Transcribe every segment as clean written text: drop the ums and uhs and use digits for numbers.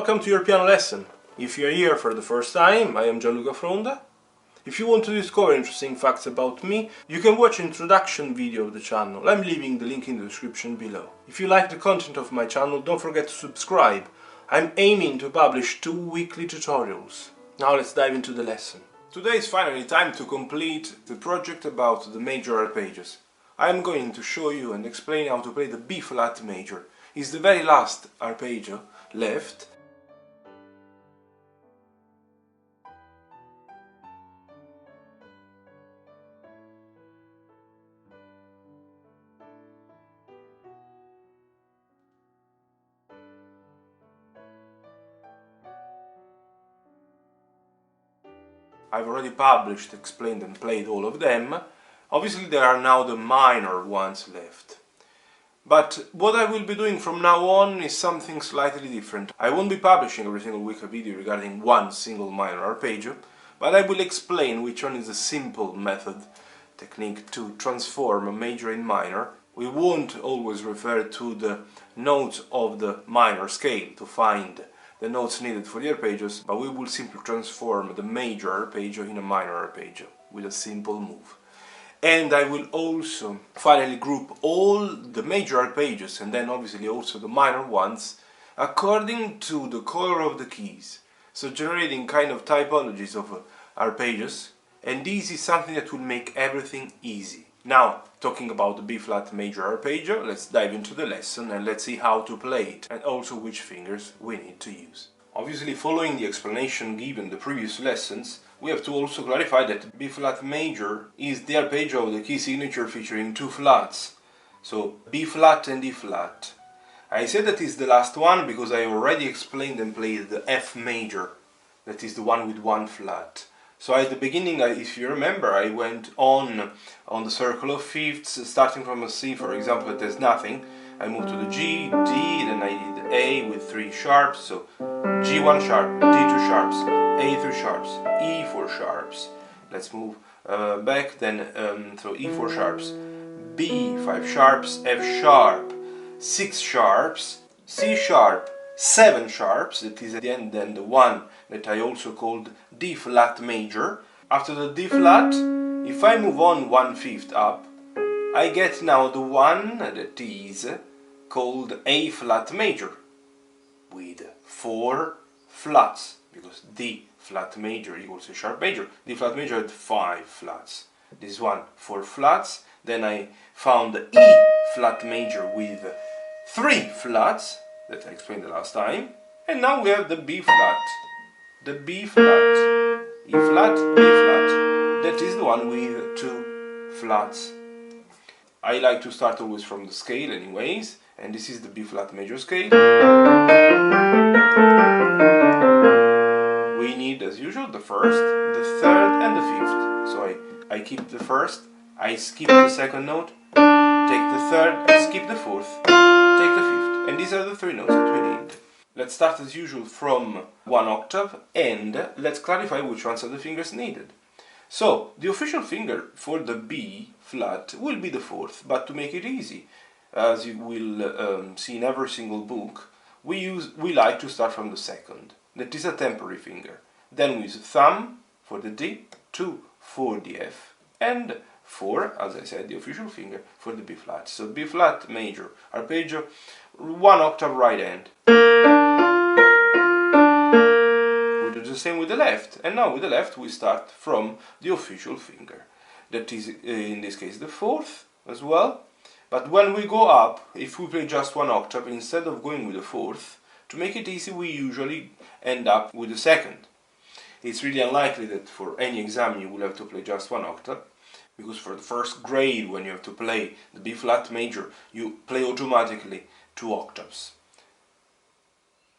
Welcome to your piano lesson. If you're here for the first time, I am Gianluca Fronda. If you want to discover interesting facts about me, you can watch an introduction video of the channel. I'm leaving the link in the description below. If you like the content of my channel, don't forget to subscribe. I'm aiming to publish 2 weekly tutorials. Now let's dive into the lesson. Today is finally time to complete the project about the major arpeggios. I'm going to show you and explain how to play the B flat major. It's the very last arpeggio left. I've already published, explained and played all of them. Obviously there are now the minor ones left. But what I will be doing from now on is something slightly different. I won't be publishing every single week a video regarding one single minor arpeggio, but I will explain which one is a simple technique to transform a major in minor. We won't always refer to the notes of the minor scale to find the notes needed for the arpeggios, but we will simply transform the major arpeggio in a minor arpeggio with a simple move. And I will also finally group all the major arpeggios and then obviously also the minor ones according to the color of the keys, so generating kind of typologies of arpeggios, and this is something that will make everything easy. Now, talking about the B flat major arpeggio, let's dive into the lesson and let's see how to play it and also which fingers we need to use. Obviously, following the explanation given in the previous lessons, we have to also clarify that B flat major is the arpeggio of the key signature featuring 2 flats. So B flat and E flat. I said that is the last one because I already explained and played the F major, that is the one with 1 flat. So at the beginning, if you remember, I went on the circle of fifths, starting from a C, for example, that there's nothing. I moved to the G, D, then I did A with 3 sharps, so G1 sharp, D2 sharps, A3 sharps, E4 sharps. Let's move back, then so E4 sharps, B5 sharps, F sharp, 6 sharps, C sharp, 7 sharps, that is at the end then the one that I also called D flat major. After the D flat, if I move on 1/5 up, I get now the one that is called A flat major with 4 flats, because D flat major equals A sharp major. D flat major had 5 flats. This one 4 flats. Then I found the E flat major with 3 flats that I explained the last time, and now we have the B flat. The B flat, E flat, A flat, that is the one with 2 flats. I like to start always from the scale anyways, and this is the B flat major scale. We need, as usual, the first, the third and the fifth. So I keep the first, I skip the second note, take the third, skip the fourth, take the fifth. And these are the 3 notes that we need. Let's start as usual from 1 octave and let's clarify which ones are the fingers needed. So, the official finger for the B flat will be the 4th, but to make it easy, as you will see in every single book, we like to start from the 2nd. That is a temporary finger. Then we use thumb for the D, 2 for the F, and 4, as I said, the official finger for the B flat. So B flat major arpeggio, 1 octave right hand. We do the same with the left, and now with the left we start from the official finger. That is, in this case, the 4th as well. But when we go up, if we play just 1 octave, instead of going with the 4th, to make it easy, we usually end up with the 2nd. It's really unlikely that for any exam you will have to play just 1 octave, because for the first grade, when you have to play the B flat major, you play automatically 2 octaves.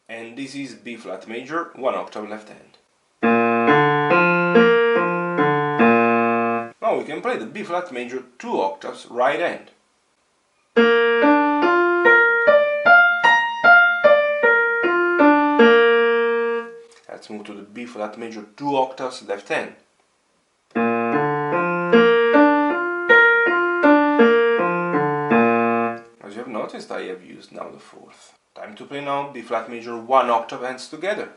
And this is B flat major, 1 octave left hand. Now we can play the B flat major 2 octaves right hand. Let's move to the B flat major 2 octaves left hand. As you have noticed, I have used now the 4th. Time to play now B flat major 1 octave hands together.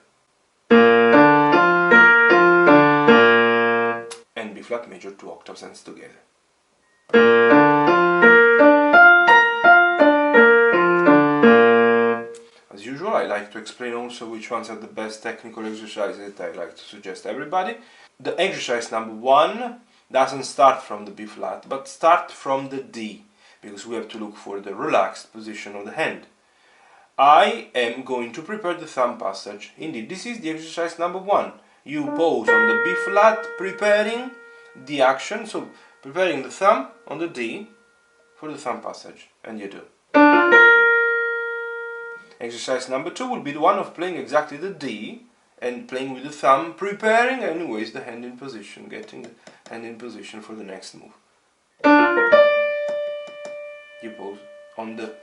And B flat major 2 octaves hands together. As usual, I like to explain also which ones are the best technical exercises that I like to suggest everybody. The exercise number 1 doesn't start from the B flat, but start from the D, because we have to look for the relaxed position of the hand. I am going to prepare the thumb passage. Indeed, this is the exercise number 1. You pause on the B flat, preparing the action, so preparing the thumb on the D for the thumb passage, and you do. Exercise number 2 will be the one of playing exactly the D and playing with the thumb, preparing anyways the hand in position, getting the hand in position for the next move. You pause on the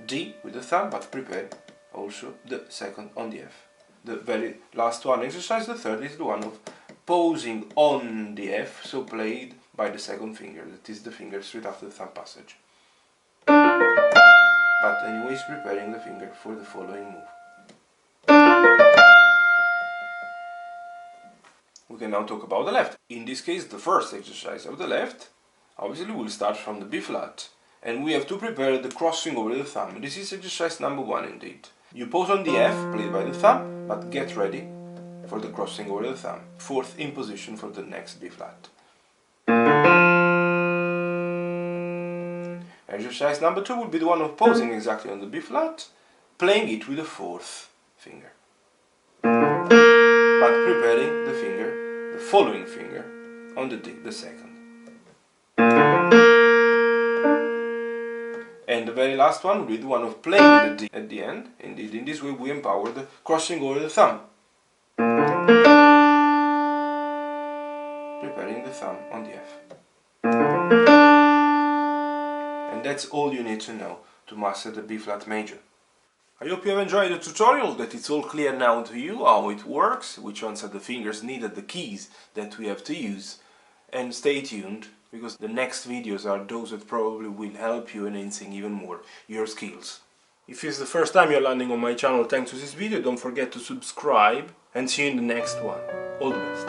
D with the thumb, but prepare also the second on the F. The very last one exercise, the third, is the one of pausing on the F, so played by the second finger, that is the finger straight after the thumb passage. But anyways preparing the finger for the following move. We can now talk about the left. In this case, the first exercise of the left, obviously we'll start from the B flat, and we have to prepare the crossing over the thumb. This is exercise number 1 indeed. You pause on the F, played by the thumb, but get ready for the crossing over the thumb. Fourth in position for the next B flat. Exercise number 2 will be the one of pausing exactly on the B flat, playing it with the fourth finger, but preparing the finger, the following finger, on the D, the second. And the very last one will be the one of playing the D at the end. Indeed, in this way we empower the crossing over the thumb, preparing the thumb on the F. And that's all you need to know to master the B flat major. I hope you have enjoyed the tutorial, that it's all clear now to you how it works, which ones are the fingers needed, the keys that we have to use. And stay tuned, because the next videos are those that probably will help you enhancing even more your skills. If it's the first time you're landing on my channel thanks to this video, don't forget to subscribe, and see you in the next one. All the best.